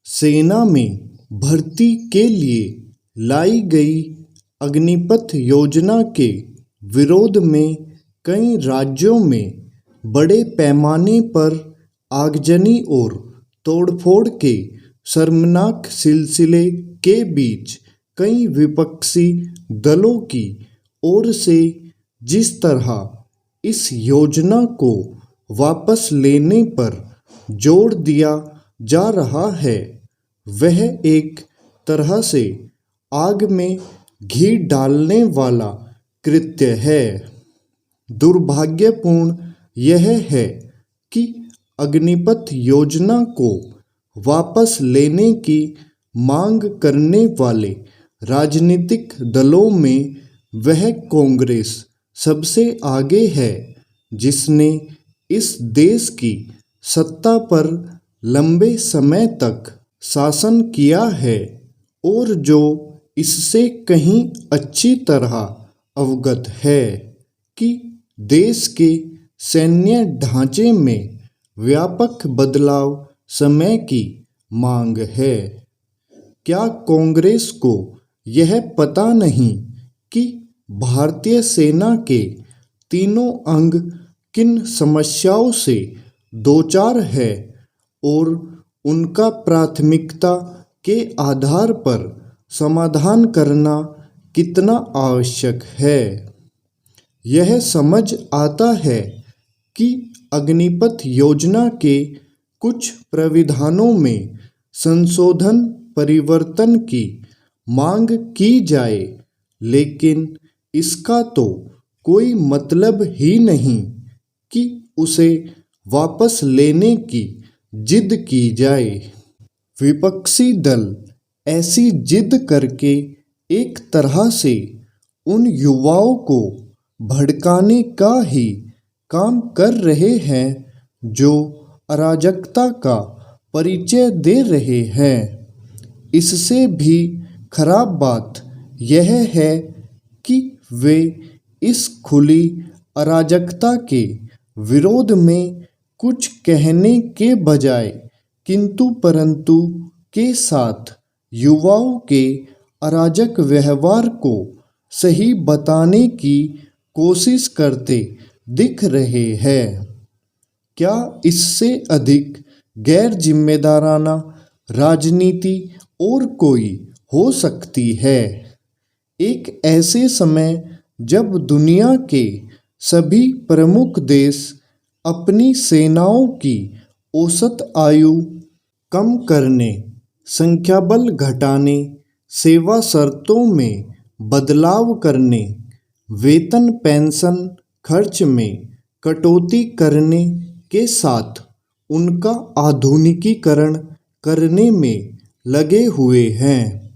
सेना में भर्ती के लिए लाई गई अग्निपथ योजना के विरोध में कई राज्यों में बड़े पैमाने पर आगजनी और तोड़फोड़ के शर्मनाक सिलसिले के बीच कई विपक्षी दलों की ओर से जिस तरह इस योजना को वापस लेने पर जोर दिया जा रहा है, वह एक तरह से आग में घी डालने वाला कृत्य है। दुर्भाग्यपूर्ण यह है कि अग्निपथ योजना को वापस लेने की मांग करने वाले राजनीतिक दलों में वह कांग्रेस सबसे आगे है, जिसने इस देश की सत्ता पर लंबे समय तक शासन किया है और जो इससे कहीं अच्छी तरह अवगत है कि देश के सैन्य ढांचे में व्यापक बदलाव समय की मांग है। क्या कांग्रेस को यह पता नहीं कि भारतीय सेना के तीनों अंग किन समस्याओं से दोचार है और उनका प्राथमिकता के आधार पर समाधान करना कितना आवश्यक है? यह समझ आता है कि अग्निपथ योजना के कुछ प्राविधानों में संशोधन परिवर्तन की मांग की जाए, लेकिन इसका तो कोई मतलब ही नहीं कि उसे वापस लेने की जिद की जाए। विपक्षी दल ऐसी जिद करके एक तरह से उन युवाओं को भड़काने का ही काम कर रहे हैं जो अराजकता का परिचय दे रहे हैं। इससे भी खराब बात यह है कि वे इस खुली अराजकता के विरोध में कुछ कहने के बजाय किंतु परंतु के साथ युवाओं के अराजक व्यवहार को सही बताने की कोशिश करते दिख रहे हैं। क्या इससे अधिक गैर जिम्मेदाराना राजनीति और कोई हो सकती है? एक ऐसे समय जब दुनिया के सभी प्रमुख देश अपनी सेनाओं की औसत आयु कम करने, संख्याबल घटाने, सेवा शर्तों में बदलाव करने, वेतन पेंशन खर्च में कटौती करने के साथ उनका आधुनिकीकरण करने में लगे हुए हैं,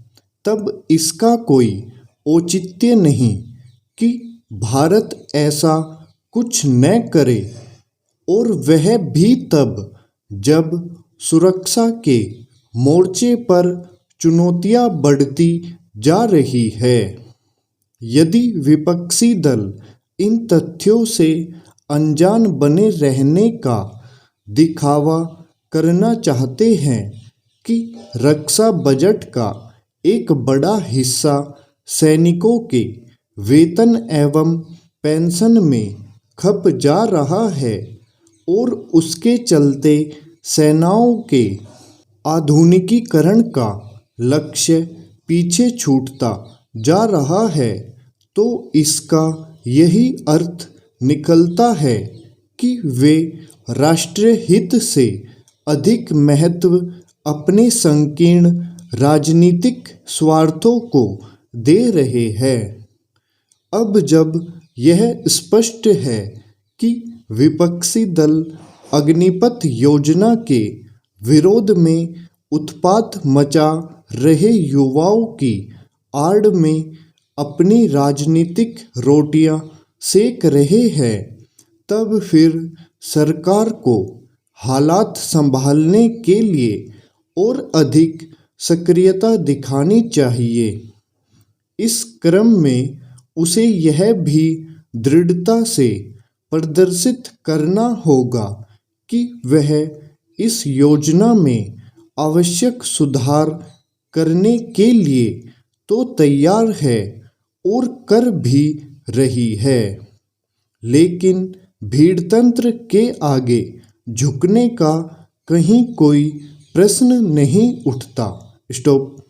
तब इसका कोई औचित्य नहीं कि भारत ऐसा कुछ न करे, और वह भी तब जब सुरक्षा के मोर्चे पर चुनौतियां बढ़ती जा रही है। यदि विपक्षी दल इन तथ्यों से अनजान बने रहने का दिखावा करना चाहते हैं कि रक्षा बजट का एक बड़ा हिस्सा सैनिकों के वेतन एवं पेंशन में खप जा रहा है और उसके चलते सेनाओं के आधुनिकीकरण का लक्ष्य पीछे छूटता जा रहा है, तो इसका यही अर्थ निकलता है कि वे राष्ट्रीय हित से अधिक महत्व अपने संकीर्ण राजनीतिक स्वार्थों को दे रहे हैं। अब जब यह स्पष्ट है कि विपक्षी दल अग्निपथ योजना के विरोध में उत्पात मचा रहे युवाओं की आड़ में अपनी राजनीतिक रोटियां सेक रहे हैं, तब फिर सरकार को हालात संभालने के लिए और अधिक सक्रियता दिखानी चाहिए। इस क्रम में उसे यह भी दृढ़ता से प्रदर्शित करना होगा कि वह इस योजना में आवश्यक सुधार करने के लिए तो तैयार है और कर भी रही है, लेकिन भीड़तंत्र के आगे झुकने का कहीं कोई प्रश्न नहीं उठता। स्टॉप।